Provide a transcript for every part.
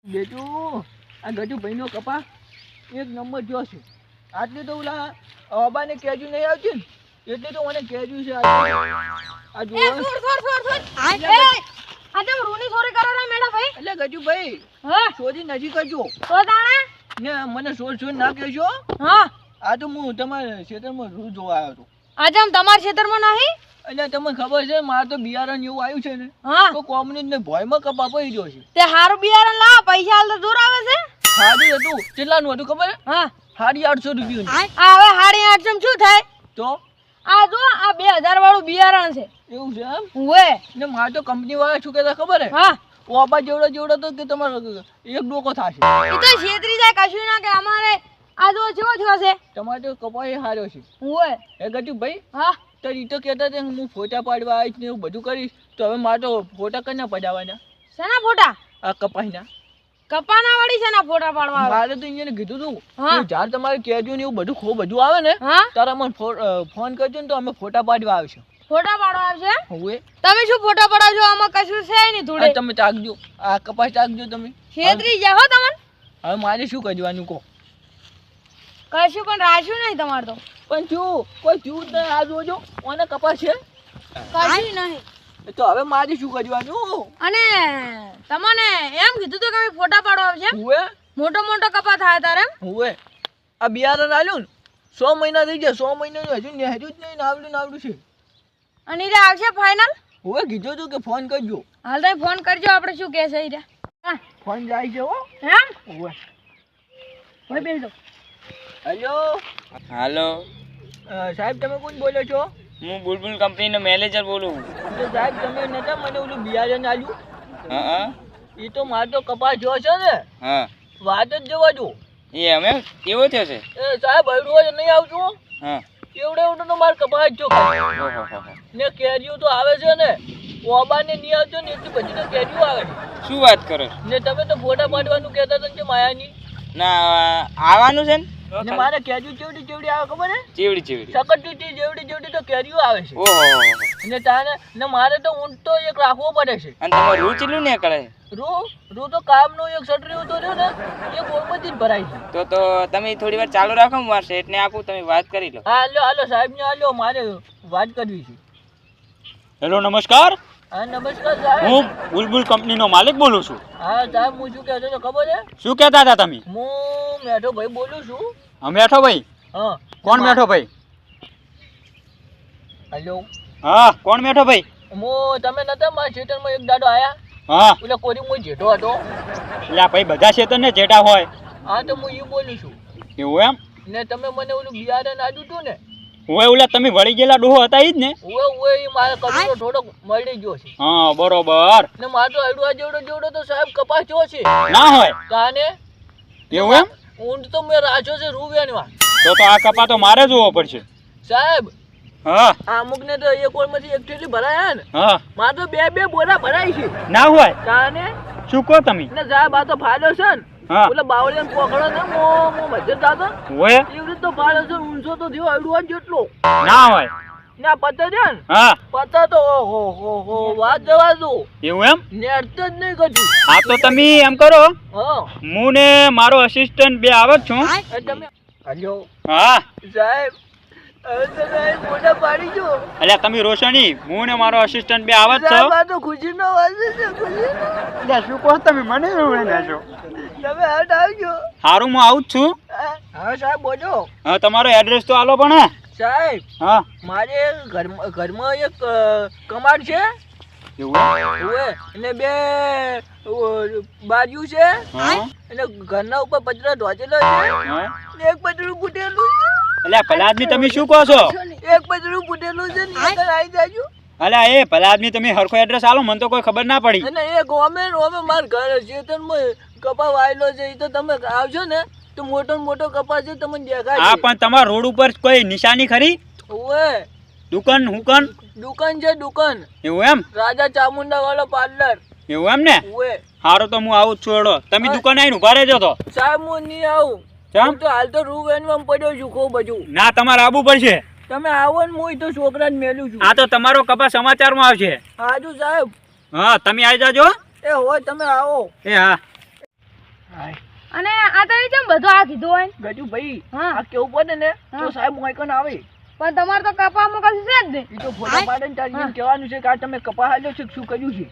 બેટું આ ગજુ ભાઈનો કપા એક નંબર જોશે. આટલી તો ઓલા અબાને કેજુ નહીં આવતી ને એટલે તો મને કેજુ છે. આ જો એટલે ગજુ ભાઈ સોરી નજીક કરજો ને મને સોર ના કહેજો. આ તો હું તમારા ક્ષેત્રમાં રૂ જોવા આવ્યો હતો. આજે તમારા ક્ષેત્રમાં નહીં એટલે તમને ખબર છે મારે તો બિયારણ એવું આવ્યું છે ને તો કોમની ને ભોયમાં કપા પડી ગયો છે. તે હારું બિયારણ લાવ, પૈસા હાલ તો જોર આવે છે. સારું હતું. કેટલાનું હતું ખબર? 850 રૂપિયાનું. આ હવે 850 શું થાય? તો આ જો આ 2000 વાળું બિયારણ છે. એવું છે એમ? ઓએ ને મારે તો કંપની વાળા શું કહેતા ખબર હે? ઓબા જેવડો તો કે તમારો એક ડોકો થશે. એ તો છેતરી જાય, કશું ના કે અમારે આ જો જેવો થયો છે. તમારે તો કપાઈ હાર્યો છે. ઓએ એ ગજુ ભાઈ તો ઈ તો કહેતા હતા હું ફોટા પાડવા આવીશ ને એવું બધું કરીશ. તો હવે મારે તો ફોટા કરના પડાવવાના? શેના ફોટા? આ કપાઈના. કપાના વાળી શેના ફોટા પાડવા? મારે તો અહીંયા કીધું તું જ્યારે તમારે કેજુ ને એવું બધું આવે ને ત્યારે અમને ફોન કરજો ને તો અમે ફોટા પાડવા આવશું. ફોટા પાડવા આવશે? હવે તમે શું ફોટા પડાવજો? આમાં કશું છે નહીં થોડે. તમે ચાકજો, આ કપાસ ચાકજો તમે. છેતરી જાય હો તમને. હવે મારે શું કરવાનું કહો? કશું પણ રાખ્યું નહીં તમારે તો. પણ શું કોઈ થયું જ નહીં. આ જોજો ઓને કપાસ છે કશું નહીં. તો હવે મારે શું કરવાનું? અને તમને એમ કીધું તો કે અમે ફોટા પાડવા આવશે. હવે મોટો કપા થાય તારે એમ? હવે આ બિયારણ આલ્યું ને 100 મહિના થઈ ગયા. 100 મહિનાનું હજુ નેહર્યું જ નહીં. નાવડું છે. અને રે આવશે ફાઇનલ? હવે કીધું તું કે ફોન કરજો. હાલ તમે ફોન કરજો, આપણે શું કહે છે રે. ફોન જાય છે હો. એમ? હવે ભાઈ બેસજો. હેલો સાહેબ તમે કોણ બોલો છો? હું બુલબુલ કંપનીનો મેનેજર બોલું. તો સાહેબ તમે નતા મને ઓલું બિયારણ આલ્યું? હા એ તો મારે તો કપાસ જો છે ને વાત જ જવા દો. એ અમે કેવો થયો છે? એ સાહેબ હળવો નહીં આવતું. એવડે તો મારે કપાસ જો ને કેરીઓ તો આવે છે ને ઓબા ને નહીં આવતો ને એટલી બધી તો કેરીઓ આવે છે. શું વાત કરો ને તમે તો ફોટા પાડવાનું કહેતા હતા ને માયાની. ના આવવાનું છે ને મારે કેરીઓ ચેવડી આવે ખબર હે? ચેવડી સકટી જેવડી તો કેરીઓ આવે છે. ઓહો ને તાને ને મારે તો ઊંટ તો એક રાખવો પડે છે. અને તમારું રૂ ચીલું ને કરે? રૂ તો કામનો એક સટરી તો રહ્યો ને એ ગોળપતિ જ ભરાય છે. તો તમે થોડી વાર ચાલુ રાખો, હું મારા શેઠને આપું, તમે વાત કરી લો. હાલો સાહેબ ને હાલો, મારે વાત કરવી છે. હેલો નમસ્કાર. હા નમસ્કાર સાહેબ. હું બુલબુલ કંપનીનો માલિક બોલું છું. હા સાહેબ હું શું કહેતો તો ખબર છે? શું કહેતા હતા તમે? હું મેઠો ભાઈ બોલું છું. મેઠો ભાઈ? હા. કોણ મેઠો ભાઈ? હેલો. હા કોણ મેઠો ભાઈ? તમે નતા મારા ખેતરમાં એક દાડો આયા? હા. ઓલા કોરી હું જેઠો હતો. એટલે ભાઈ બધા ખેતર ને જેઠા હોય. હા તો હું એ બોલું છું. એવું એમ? ને તમે મને ઓલું બિયારણ આપ્યું હતું ને? ઓય ઓલા તમે વળી ગયેલા ડોહો હતા ઈ જ ને? ઓય એ મારા કબીરો થોડોક મળી ગયો છે. હા બરોબર. ને મારે તો અડવા જેવડો તો સાહેબ કપાસ જો છે. ના હોય કાને? એવું એમ? ઊંટ તો મેં રાખ્યો છે રૂપિયાની. તો આ કપા તો મારે જોવો પડશે સાહેબ. હા. અમુક ને તો એક ઓરમાંથી એક થેલી ભરાયા ને. હા. મારે તો બે બોરા ભરાય છે. ના હોય. કાને? શું કહો તમે? ને સાહેબ આ તો ફાડો છે ને. હા. ઓલા બાવળિયાને પકડો ને મો મજ્જત દાદા. ઓય એવી તો ફાડો છે. ઊંચો તો થયો અડવા જેટલો. ના હોય. ને આ પત્તા છે ને. હા. પત્તા તો ઓહો વાત જવા દો. એવું એમ? નેટ જ નહીં કશું. હા તો તમે એમ કરો, હા. હું ને મારો અસિસ્ટન્ટ બે આવત છું. તમે હલો હા. સાહેબ હવે તો સાહેબ મોઢા પાડી જો. એટલે તમે રોશની, હું ને મારો અસિસ્ટન્ટ બે આવત છો. સાહેબ આ તો ખુશીનો વાત છે. ખુશીનો. એટલે શું કહો તમે? મને એવું છો. તમે હટ આવજો. હારું હું આવું જ છું. હા સાહેબ બોલો. હા તમારો એડ્રેસ તો આલો પણ. સાહેબ હા. મારે ઘરમાં એક કમાડ છે. એવું? અને બે બાજુ છે. હા. અને ઘરના ઉપર પતરા ઢોચેલો છે. હા. ને એક પતરું ફૂટેલું છે. એટલે ભલા આદમી તમે શું કહો છો? એક પતરું ફૂટેલું છે. ને આવી જાજો. અલ્યા એ ભલા આદમી તમે હરખો એડ્રેસ આલો, મને તો કોઈ ખબર ના પડી. અને એ ગોમે માર ઘર ચેતનમાં કપા વાયેલો છે. એ તો તમે આવજો ને તો મોટો કપા છે તમને દેખાય. હા પણ તમારા રોડ ઉપર કોઈ નિશાની ખરી? ઓએ દુકાન દુકાન છે દુકાન. એવું એમ? રાજા ચામુંડા વાળો પાર્લર. એવું એમ ને? ઓએ હારું તો હું આવું જ છું. એડો તમે દુકાને આવીને ઉભા રહેજો. તો સાહેબ હું નહીં આવું. કેમ? તો હાલ તો રૂ વેનમાં પડ્યો છું ખૂબ બધું. ના તમારે આવવું પડશે. તમે આવો ને હું તો છોકરાને મેલું છું. આ તો તમારો કપા સમાચારમાં આવશે. હાજુ સાહેબ. હા તમે આવી જાજો. એ હોય તમે આવો. એ હા. આ તો ચમ બધું આ કીધું હોય ને? ગજુભાઈ હા. આ કેવું પડે ને હા. તો સાહેબ મોયકન આવે પણ તમારે તો કપામાં કશું છે જ નહીં. એ તો ફોટો પાડીને તારી હા. એમ કહેવાનું છે કે આ તમે કપા હાલ્યો છે કે શું કર્યું છે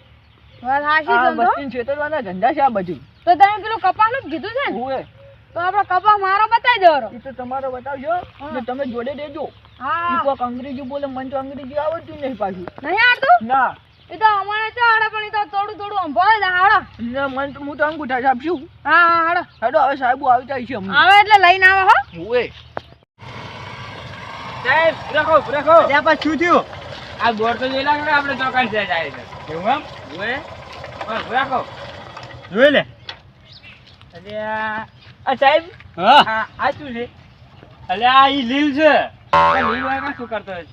વાત હાચી આ સમજો. વસ્તીને છેતરવાના ધંધા છે આ બધું તો તમે પેલું કપાનું જ કીધું છે ને? હોવે તો આપણે કપા મારો બતાવી દેવાનો. એ તો તમારો બતાવજો હા. ને તમે જોડે દેજો હા ઈ કોક અંગ્રેજી બોલે મને તો અંગ્રેજી આવડતું નહીં પાછું નહીં આવડતું? ના એ તો અમારે તો હાડે પણ એ તો થોડું થોડું સંભાળે છે હાડો. ને મને તો હું તો અંગૂઠા છાપશું હા હા હાડો. હેડો હવે સાહેબો આવી જાય છે અમને આવે એટલે લઈને આવે હો. હોવે સાહેબ રાખો રાખો અલ્યા પણ શું થયું? આ બોર્ડ તો જોઈ લાગે ને આપણે ચોકન છે જાય છે એવું એમ? ઓએ પણ રાખો જોઈ લે. આ સાહેબ હા. આ શું છે અલ્યા આ ઈ લીલ છે. આ લીલ વાળા શું કરતો હોય?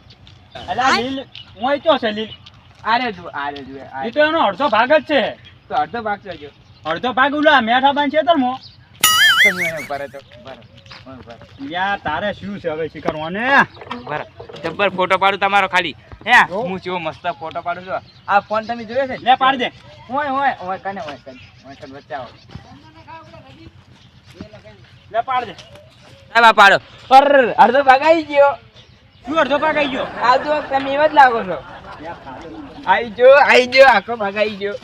અલ્યા આ લીલ મોય તો છે લીલ. આરે જો ઈ તો એનો અડધો ભાગ જ છે. તો અડધો ભાગ છે જો અડધો ભાગ ઓલા મેઠા બાન છે તરમો. તમે ઉપર તો ઉપર યા તારે શું છે હવે શીખરવાને? બરાબર જબ્બર ફોટો પાડું તમારો ખાલી હે જો. હું જેવો મસ્ત ફોટો પાડું છું આ ફોન તમે જોયો છે લે પાડ દે. હોય કને વચ્ચે આવો લે પાડ દે. સાહેબ આ પાડો પર અડધો ભાગ આવી ગયો શું અડધો ભાગ આવી ગયો? આ તો તમે એવા જ લાગો છો આવી ગયો આખો ભાગ આવી ગયો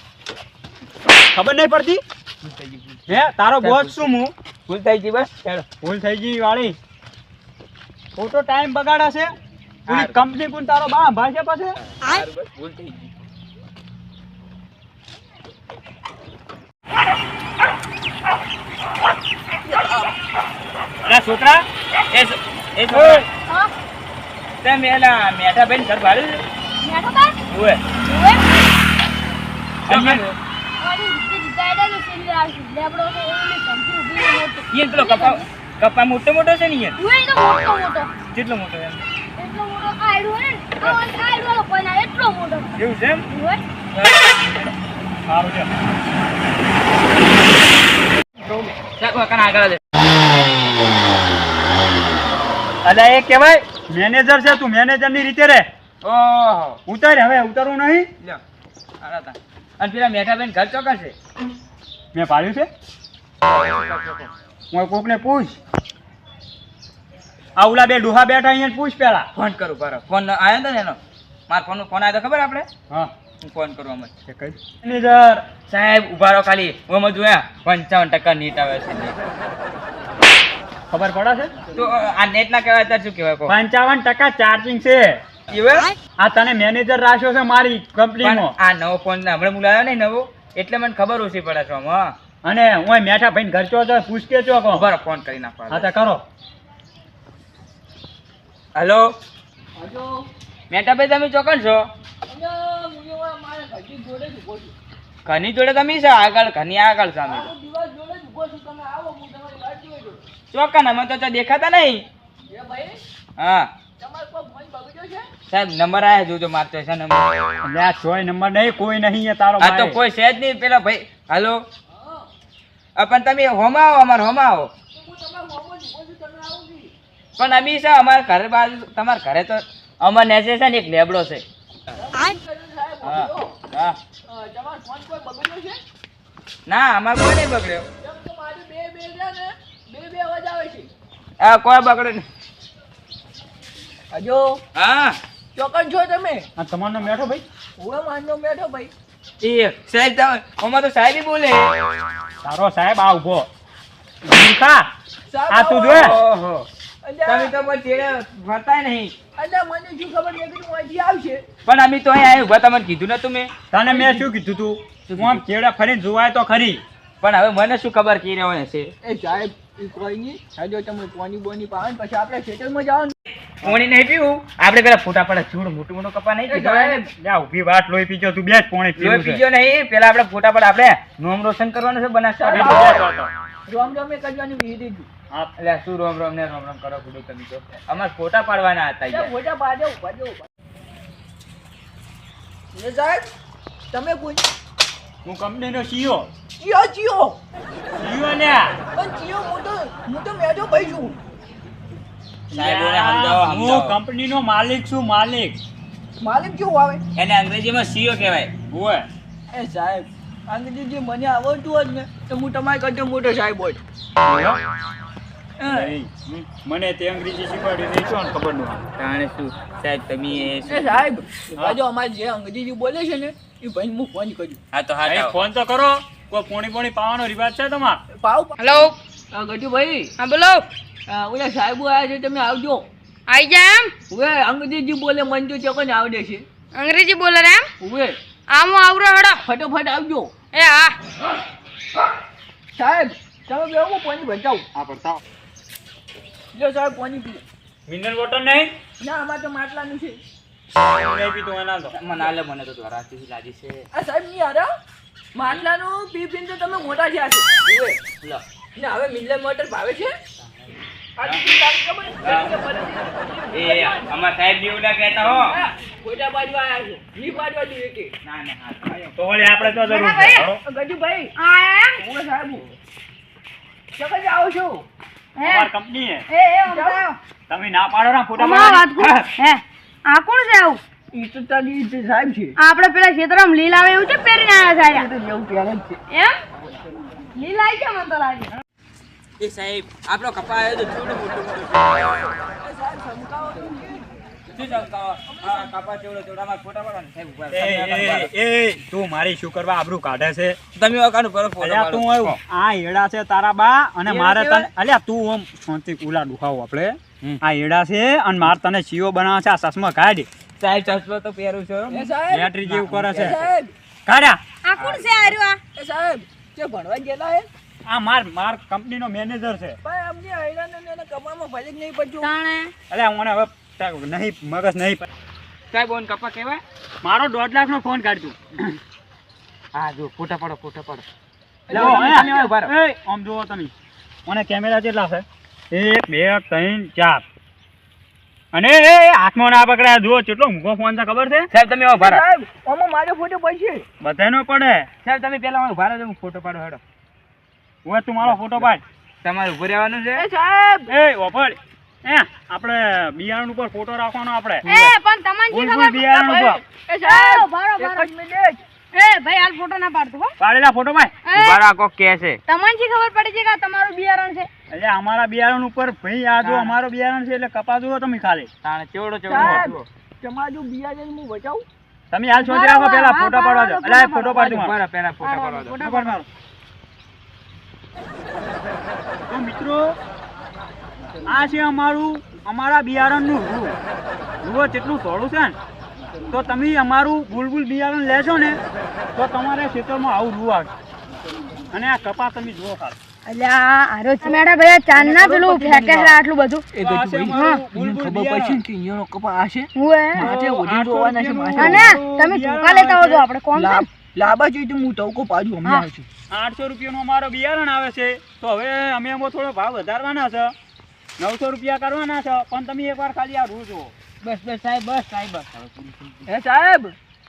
ખબર નહીં પડતી હે તારો બોસ શું હું ભૂલ થઈ ગઈ બસ ચાલો ભૂલ થઈ ગઈ વાળી. ખોટો ટાઈમ બગાડા છે. પૂરી હારું. કંપની પણ તારો બા ભાષા પાસે. સારું બસ ભૂલ થઈ ગઈ અરે છોકરા એ છોકરા હા તમે એલા મેઠા ભાઈ ઘર ભાડ્યું મેઠો તાર ઓએ ઓએ તમે ઓલી જીતા એડા જો સિંગર આવશે લેબડો તો ઓલી કંપની ઉભી મોટી ઈ પેલો કપા મોટો મોટો છે ને યાર ઓએ તો મોટો મોટો કેટલો મોટો એમ એટલો મોટો આયડો હે ને આ આયડો કોઈ ના એટલો મોટો એવું છે એમ ઓએ સારું છે. સાહેબ કણ આગળ દે અલ્યા એ કહેવાય મેનેજર છે તું મેનેજર ની રીતે રે. ઓહો ઉતાર હવે ઉતારવું નહીં. લ્યો આરાતા અને પેલા મેઠા ભાઈ ઘર ચોકર છે મેં પાડ્યું છે. હું કોકને પૂછ. આ ઓલા બે ડોહા બેઠા અહીંયા પૂછ પેલા. ફોન કરું બરાબર ફોન આવ્યો હતો ને એનો મારો ફોન આવ્યો તો ખબર આપણે હા હું ફોન કરું અમે એ કઈ મેનેજર સાહેબ ઉભા રહો ખાલી હું જોયા 55% નીટ આવે છે net. ખબર પડે છે? તો આ નેટ ના કહેવાય ત્યારે શું કહેવાય કહો 55% ચાર્જિંગ છે. એવું? આ તને મેનેજર રાખ્યો છે મારી પણ કંપનીમાં. આ નવો ફોન હમણાં મુલાયો નહીં નવો એટલે મને ખબર ઓછી પડે છે આમાં અને હું મેઠા ભાઈ ઘર ચો છો પૂછ કે ચો કહો. ઉભા રહો ફોન કરી નાખો હા તો કરો. હેલો હજો મેટાભાઈ તમે ચોકન છો અહીંયા મુજબ મારે ઘરથી જોડે જ ઊભો છું ઘરની જોડે તમે છે આગળ ઘરની આગળ સામે આખો દિવસ જોડે જ ઊભો છું તમે આવો હું તમારી વાત જોઈ લઉં ચોકન અમે તો ત્યાં દેખાતા નહીં એ ભાઈ હા તમારે કોઈ ફોન બગડ્યો છે સાહેબ નંબર આયા જોજો મારતો છે નંબર એટલે આ છોય નંબર નહીં કોઈ નહીં એ તારો આ તો ભાઈ. કોઈ છે જ નહીં પેલા ભાઈ હાલો હા પણ તમે હોમાં આવો અમારે હોમાં આવો તો હું તમારા મોમો જ ઊભો છું તમે આવો જી પણ અમે છે અમારા ઘરે બાજુ તમારા ઘરે તો અમાર નેચે છે ને એક લેબડો છે સાહેબ હા બોલો હા તમારો ફોન કોઈ બગડ્યો છે ના અમારે કોઈ નહીં બગડ્યો એમ તો મારી બે છે ને બે અવાજ આવે છે આ કોઈ બગડ્યો નહીં હજો હા ચોકન છો તમે આ તમારો મેઠો ભાઈ હું માનનો બેઠો ભાઈ એ સાહેબ તમે અમાર તો સાહેબ ઈ બોલે તારો સાહેબ આ ઉભો મૂર્ખા. સાહેબ આ તું આવો. જોયે? ઓહો તમે તો કોઈ ચેડે ફરતાય નહીં અલ્યા મને શું ખબર મેં કીધું અહીંથી આવશે પણ અમે તો અહીં આવ્યા ઉભા તમને કીધું નતું મેં તને મેં શું કીધું તું હું આમ ચેડા ફરીને જોવાય તો ખરી. પણ હવે મને શું ખબર કી રહ્યો હશે એ સાહેબ એ કોઈ નહીં હજો તમે પોની બોની પાવે ને પછી આપણે ખેતરમાં જાઓ ને પોણી નહીં પીવું આપણે પેલા ફોટા પડે છોડ મોટું મોટું કપા નહીં પીધો સાહેબ. લ્યા ઊભી વાત લોહી પીજો તું બેસ પોણી લોહી પીવું છે. પીજો નહીં પેલા આપણે ફોટા પડે આપણે નોમ રોશન કરવાનું છે બનાસકાંઠા બેસ વાતો. રોમ રોમે કરવાની વિધિ દીધું હા. એટલે શું રોમ રોમ ને રોમ રોમ કરો કુડું તમે તો અમારે ફોટા પાડવાના હતા યાર. મોટા બાજુ બાજુ એ સાહેબ તમે કોઈ હું કંપનીનો CEO. ચિયો ચિયો CEO લ્યા. પણ ચિયો હું તો મેજો ભાઈ છું સાહેબોને સમજાવો, હું સમજાવો. કંપનીનો માલિક છું માલિક. માલિક કેવું આવે એને અંગ્રેજીમાં CEO કહેવાય ઓય એ સાહેબ અંગ્રેજી મને આવડતું હોત ને તો હું તમારી કરતા મોટો સાહેબ હોત. નહીં, મને તે અંગ્રેજી શીખવાડી નહીં શું ખબર ન હોય. તાણે શું સાહેબ તમે એ એ સાહેબ આ જો અમારે જે અંગ્રેજી બોલે છે ને એ ભાઈને હું ફોન કર્યું. હા તો હા ફોન તો કરો. કોઈ પોણી પાવાનો રિવાજ છે તમાર? પાવ હેલો ગજુભાઈ હા બોલો ઓલા સાહેબો આવ્યા છે તમે આવજો. આઈ જા એમ હવે અંગ્રેજી બોલે મને તો ચોકન આવડે છે. અંગ્રેજી બોલે રે એમ હવે આમ હું આવરો હડો ફટોફટ આવજો. એ હા સાહેબ તમે બેહો પાણી બચાવો. હા પડતા જો સાહેબ પાણી પીઓ. મિનરલ વોટર નહીં ના અમારે તો માટલાનું છે. નહીં પીતું એના તો મને આલે મને તો ધરાતી લાગી છે. આ સાહેબ નહીં હારા માટલાનું પી પીને તો તમે મોટા થયા છો. હવે લો ને હવે મિનરલ વોટર ભાવે છે. આ કેટલી તારીખ ખબર છે? એ અમાર સાહેબ બી એવું ના કહેતા હો. ગોટા બાજુ આયા છે. ઈ બાજુ દી એકે. ના ના હા તો વળી આપણે તો જરૂર છે હો. ગજુભાઈ આયા એમ હું સાહેબ ચકન આવો છો. અમાર કંપની હે એ ઓમદાયો તમે ના પાડો ના ફોટા અમાર વાત પાડો. કર હે આ કોણ છે આવું ઈ તો તારી જે સાહેબ છે. આપણે પેલા ક્ષેત્રમાં લીલ આવે એવું છે પહેરીને આવ્યા એ તો જેવું પહેરે જ છે. છે એમ લીલ આવી છે મને તો લાગે એ સાહેબ આપણો કપા આવ્યો તો છોડો મોટો મોટો સાહેબ સમકાવો તો કે. શું ચાલતા હા કપા છોડો છોડામાં ફોટા પાડો ને સાહેબ ઉભા રહો. એ તમે આ કામ એ તું મારી શું કરવા આબરૂ કાઢે છે? કરો. તમે આ કાનું કરો ફોટો અલ્યા તું પાડો. આવ્યો આ હેડા છે તારા બા અને હેડા મારે કેવાય? તને અલ્યા તું ઓમ શાંતિ કુલા દુખાવો આપણે હમ. આ હેડા છે અને મારે તને સીઓ બનાવે છે આ ચશ્મા કાઢ સાહેબ ચશ્મો તો પહેરું છું. એ સાહેબ બેટરી જેવું કરે એ છે સાહેબ કાઢ્યા આ કોણ છે આર્યો આ એ સાહેબ જે ભણવા ગયેલા હે આ માર કંપનીનો મેનેજર છે. ભાઈ અમને હૈરાન અને કમામાં ભલે જ નહીં પડતું. તાણે અલ્યા મને હવે નહીં મગજ નહીં સાહેબ ઓન કપા કહેવાય. મારો 1.5 લાખનો ફોન કાઢ તું હા જો ફોટા પાડો ફોટા પાડો. લો, તમે ઉભા રહો. એ આમ જુઓ તમે મને કેમેરા કેટલા છે 1 2 3 4 અને એ હાથમાં ના પકડાય જુઓ કેટલો ઊંઘો ફોન છે ખબર છે સાહેબ તમે ઉભા રહો. સાહેબ આમાં મારો ફોટો પડશે. બધાનો પડે સાહેબ તમે પેલા ઉભા રહો હું ફોટો પાડો હેડો. હવે તું મારો ફોટો પાડ તમારે ઉભું રહેવાનું છે. એ સાહેબ એ ઓફળ આપણે બિયારણ ઉપર ફોટો રાખવાનો આપણે એ પણ તમને ભૂલ શી ભૂલ ખબર બિયારણ ઉપર એ સાહેબ ભારો એક ભારો જ મિનિટ. એ ભાઈ હાલ ફોટો ના પાડતો હો પાડેલા ફોટો પાડ ઉભા રહો કોક કહે છે. તમને શી ખબર પડી છે કે આ તમારું બિયારણ છે એટલે અમારા બિયારણ ઉપર ભાઈ આ જો અમારો બિયારણ છે એટલે કપા જુઓ તમે ખાલી તાણે ચેવડો સાહેબ ચેવડો. તમારું બિયારણ હું બચાવું. તમે હાલ શોધી રાખો પેલા હા, ફોટો પાડવા દો પાડો, એટલે ફોટો પાડ ઉભા તમારો રહો પેલા ફોટા પાડવા દો. ફોટા ફોટો પાડ મારો તો મિત્રો આ છે અમારા બિયારણનું રૂ જુઓ કેટલું થોડું છે ને તો તમે અમારું બુલબુલ બિયારણ લેશો ને તો તમારે ખેતરમાં આવું રૂ આવશે અને આ કપા તમે જુઓ ખાલી અલ્યા આરો મેડા ભાઈ ચાંદ ના પેલું ફેંકે છે આટલું બધું એ આ છે ગજુભાઈ અમારું મને બુલબુલ ખબર બિયારણ. પડશે ને કે અહીંયાનો કપા આ છે. હું એ માથે ઓઢી જોવાના છે માથે. અને તમે ટૂંકા લેતા આવજો આપણે કોણ છે લાભ લાંબા જોઈએ તો હું તવકો પાડું હમણાં હા. આવશું. 800 રૂપિયાનું અમારો બિયારણ આવે છે તો હવે અમે એમાં થોડો ભાવ વધારવાના છે 900 રૂપિયા કરવાના છે પણ તમે એકવાર ખાલી આ રૂ જુઓ બસ બસ સાહેબ બસ સાહેબ બસ. એ સાહેબ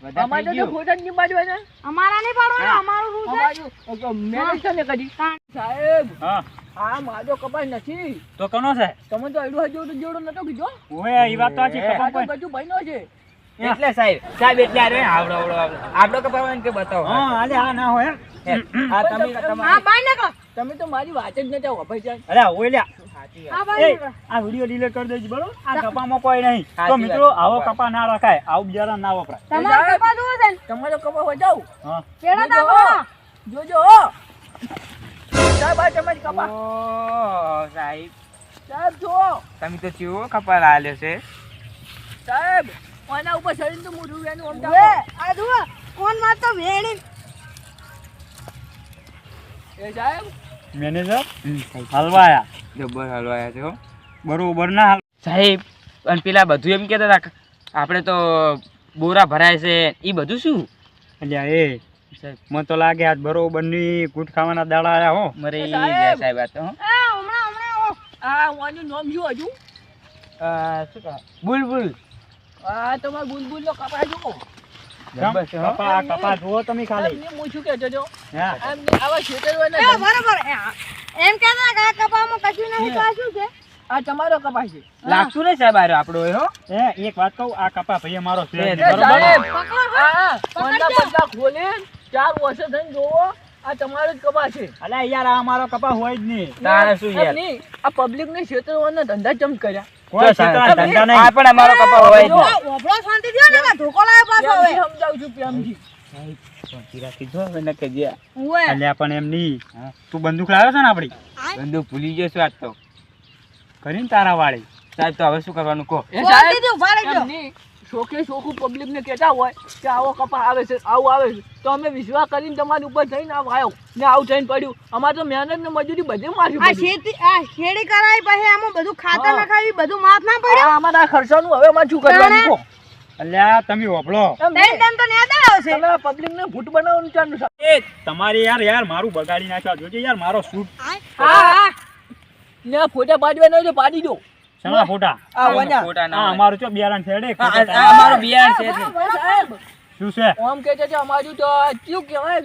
બધા અમારે થઈ તો ગયું. ફોટા જ નહીં પાડવા ને. અમારા નહીં પાડવાના અમારું રૂલ છે અમારું મેનેજ છે ને કદી. હા. સાહેબ હા આ મારો કપાસ નથી. તો કનો છે તમે તો અડવા જોડો નતો કીધો. ઓય એ વાત તો સાચી એ, કપા આ તો પણ ગજુભાઈ નો છે. એટલે સાહેબ એટલે અરે આવડો આવડો આવડો આપણો કપાવાનો કે બતાવો. હા આલે આ ના હોય આ તમે હા તમારે બાય નાખો તમે તો મારી વાત જ નતા વભાઈ જાય. અરે ઓય લ્યા સાચી હા વાત. બાય એ, નાખો આ વિડિયો ડિલીટ કરી દેજો બરોબર આ કપામાં કોઈ નહીં તો સાચી મિત્રો વાત. આવો કપા ના રખાય આવું બિયારણ ના વપરાય તમારે કપા જોવો છે ને તમારો કપાસ વજાવ. હા કેળા જોજો. તાપો જોજો હો. સાહેબ આ તમારી કપાસ. ઓહ, સાહેબ સાહેબ જુઓ. તમે તો ચેવો કપા લાલ્યો છે. સાહેબ આના ઉપર શરીર તો મોઢું એનું આમ વે ચાલો. આ જુઓ કોણ માં તો વેણી એ સાહેબ મેનેજર સાહેબ હલવાયા જબર હલવાયા છે હો. બરોબર ના હાલ સાહેબ અને પેલા બધું એમ કહેતા હતા કે આપણે તો બોરા ભરાય છે એ બધું શું અલ્યા એ સાહેબ મને તો લાગે આજ બરોબર ની ગુટ ખાવાના દાડા આયા હો મરે એ ઈ સાહેબ. ગયા સાહેબ આ તો હો. હમણાં આ આનું નામ શું હજુ? શું કહે બુલબુલ આ તમારા બુલબુલ નો કપાસ જુઓ. જબર છે હો. કપા જુઓ તમે ખાલી એમને હું શું કહેતો હતો? હા એમને આવા છેતરવાના એ ધંધા. બરાબર એમ કહેતા કે આ કપામાં કશું નહીં તો આ શું છે આ તમારો કપાસ છે. લાગતું નહીં સાહેબ આરો આપણો એ હો. એક વાત કહું આ કપા ભાઈ અમારો છે છે, એ બરોબર સાહેબ પકડો આ પંડા પંડા ખોલે 4 વર્ષ થઈને જોવો આ તમારો જ કપા છે. અલ્યા યાર આ અમારો કપા હોય જ નહીં. તારે શું યાર? એમ નહીં, આ પબ્લિકને ક્ષેત્રોના ધંધા ચમ કર્યા. કોઈ ક્ષેત્રના ધંધા નહીં. આ પણ અમારો કપા હોય જ જો, નહીં. ઓભળો શાંતિ થયો ને કે ધોકો લાવ્યો પાછો હવે પ્રેમથી સમજાવું છું, પ્રેમથી. શાંતિ રાખી જો હવે નકે જ્યાં. ઓએ અલ્યા પણ એમ નહીં. તું બંદૂક લાવ્યો છે ને આપડી બંદૂક ભૂલી ગયો છું આજ તો. કરીને તારા વાળી. સાહેબ તો હવે શું કરવાનું કહો? એ શાંતિથી સાહેબ, ઉભા રહેજો. એમ નહીં, શોખે શોખું પબ્લિકને કહેતા હોય કે આવો કપા આવે છે, આવું આવે છે, તો અમે વિશ્વાસ કરીને તમારી ઉપર થઈને આવ્યો ને આવું થઈને પડ્યું. અમારે તો મહેનત ને મજૂરી બધે મારી આ શેડી કરાવી પછી આમાં બધું ખાતર હા. નખાવી બધું માફ ના પડ્યું અમારા ખર્ચાનું હવે અમારે શું કરવાનું કહો? અલ્યા તમે હોભળો. એમ ટેન નહીં, ટેન તો નેતા આવશે તમે પબ્લિકને ભૂત બનાવવાનું ચાલુ છે. એ તમારી યાર મારું બગાડી નાખ્યા જોજે યાર મારો શૂટ. હા, ને ફોટા પાડવાના હોય તો પાડી દો. શેના ફોટા? આ વના. ખોટા ના હા હોય. અમારું ચો બિયારણ છેડે. આ અમારું બિયારણ છે જ નહીં. સાહેબ, શું છે? આમ કહે છે અમારું તો શું કહેવાય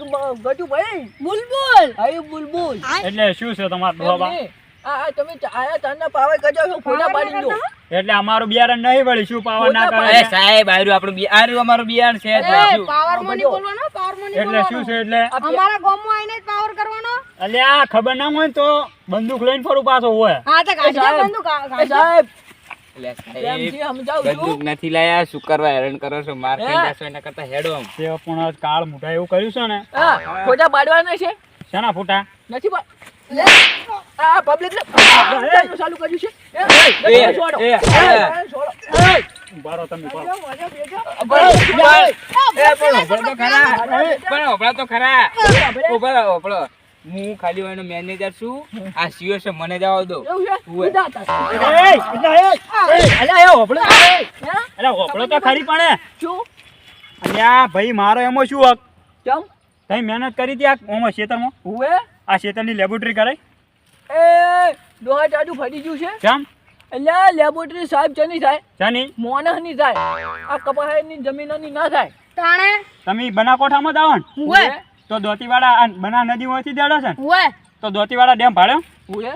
ગટુભાઈ, બુલબુલ આયુ બુલબુલ. એટલે શું છે તમારું એમ બાબા? નહીં, આ તમે આયા તારના પાવે કરજો છો, ફોટા પાડી દો. એટલે અમારું બિયારણ નહીં વળી શું પાવર ના ફોટા કરે? એ સાહેબ આર્યું આપણું આર્યું અમારું બિયારણ છે જ નહીં. શું? પાવર મોની બોલવાનો પાવર મોની એટલે શું છે એટલે? અમારા ગામમાં આવીને જ પાવર કરવાનો અલ્યા ખબર ના હોય ને તો બંદૂક લઈને ફરું પાછો હોય. હા તો કાઢી સાહેબ, દે બંદૂક એ સાહેબ, એટલે સાહેબ પ્રેમથી સમજાવું છું. બંદૂક નથી લાયા શું કરવા હેરાન કરો છો? માર ખાઈ હે? જશો એના કરતા હેડો આમ. તે પણ આજ કાળ મોટા એવું કર્યું છે ને. હા, ફોટા પાડવાના છે, શેના ફોટા? નથી આ પબ્લિક ચાલુ કર્યું છે. એ, છોડો. એ, છોડો. ઉભા રહો તમે ઉભા રહો. પણ હોભળો તો ખરા. ઉભા રહો, હોભળો. હું ખાલી એનો મેનેજર છું. આ સીઓ છે, મને જવા દો. એવું છે? ઉવે. ઉધા હતા. એ, અલ્યા એ હોભળો. હે? અલ્યા હોભળો તો ખરી પણ. શું? અલ્યા ભાઈ મારો એમાં શું હક? ચમ? તમે મહેનત કરી હતી આ ઓમાં ખેતરમાં? ઉવે? આ ખેતરની લેબોરેટરી કરાઈ? એ ડોહા ચાડું ફરી ગયું છે. કેમ? એટલે લેબોરેટરી સાહેબ ચની થાય, શાની? મોનહની થાય, આ કપાસની જમીનોની ના થાય. તાણે તમે બનાકોઠામાં જ આવો ને ઉવે તો દોતીવાડા આ બના નદીમાંથી દેડો છે ને ઉવે તો દોતીવાડા ડેમ ભાડ્યો ઉવે?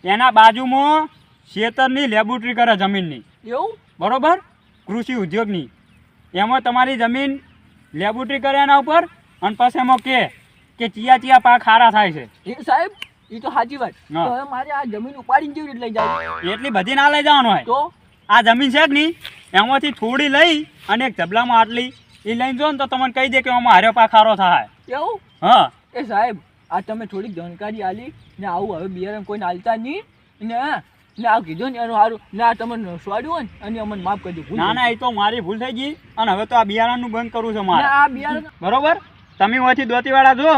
એના બાજુમાં ખેતરની લેબોરેટરી કરે જમીનની, એવું? બરોબર? કૃષિ ઉદ્યોગની. એમાં તમારી જમીન લેબોરેટરી કરે એના ઉપર અને પછી એમાં કે ચિયા પાક સારા થાય છે. એ સાહેબ, એ તો સાચી વાત. હા. તો હવે મારે આ જમીન ઉપાડીને કેવી રીતે લઈ જાય? એટલી બધી ના લઈ જવાનું હોય. તો આ જમીન છે કે નહીં એમાંથી થોડી લઈ અને એક ઝબલામાં આટલી એ લઈને જો ને તો તમને કહી દે કે આમાં હાર્યો પાક સારો થાય. એવું? હા એ સાહેબ, આ તમે થોડીક જાણકારી આલી ને આવું હવે બિયારણ કોઈને આલતા નહીં ને આ કીધું ને એનું સારું ને આ તમને સ્વાડ્યું હોય ને અને અમને માફ કરજો. ભૂલ ના થઈ ના એ તો મારી ભૂલ થઈ ગઈ અને હવે તો આ બિયારણનું બંધ કરવું છે ગઈ. ને મારે, આ બિયારણ બરોબર? તમે અહીંથી દોતીવાડા જો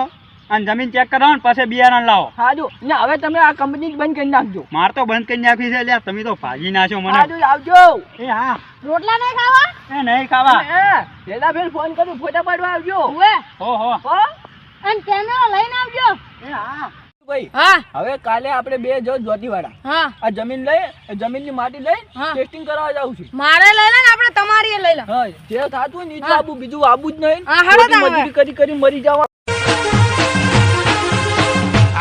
અને જમીન ચેક કરાવો ને પછી બિયારણ લાવો. સારું ને હવે તમે આ કંપની બંધ કરી નાખજો. માર તો બંધ કરી નાખી છે લ્યા, તમે તો ભાગી નાખ્યો મને. સારું આવજો. એ હા રોટલા નહીં ખાવા એ નહીં ખાવા. પેલા ફેર ફોન કરું, ફોટા પાડવા આવજો. ઉવે હો હો હો? અને કેમેરો લઈને આવજો એ હા ભાઈ, હા હવે કાલે આપણે બે જો જોતીવાડા હા આ જમીન લઈ જમીનની માટી લઈ હા. ટેસ્ટિંગ કરાવવા જાવ છું. મારે લઈ લે ને આપણે તમારી એ લઈ લે હા, જે થાતું હોય ને ઈ જ હા. આબુ, બીજું આબુ જ નહીં. હા, હેડો ખોટી તાણ હવે. મજૂરી કરી મરી જવા.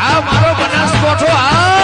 આ મારો બનાસકોઠો આ